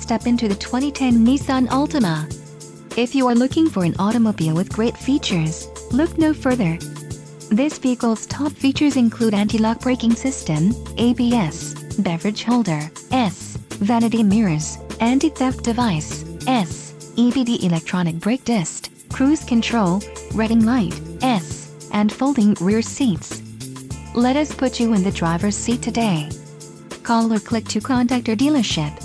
step into the 2010 Nissan Altima. If you are looking for an automobile with great features, look no further. This vehicle's top features include anti-lock braking system, ABS, beverage holder, S, vanity mirrors, anti-theft device, S, EBD Electronic Brake Dist, cruise control, reading light, S, and folding rear seats. Let us put you in the driver's seat today. Call or click to contact our dealership.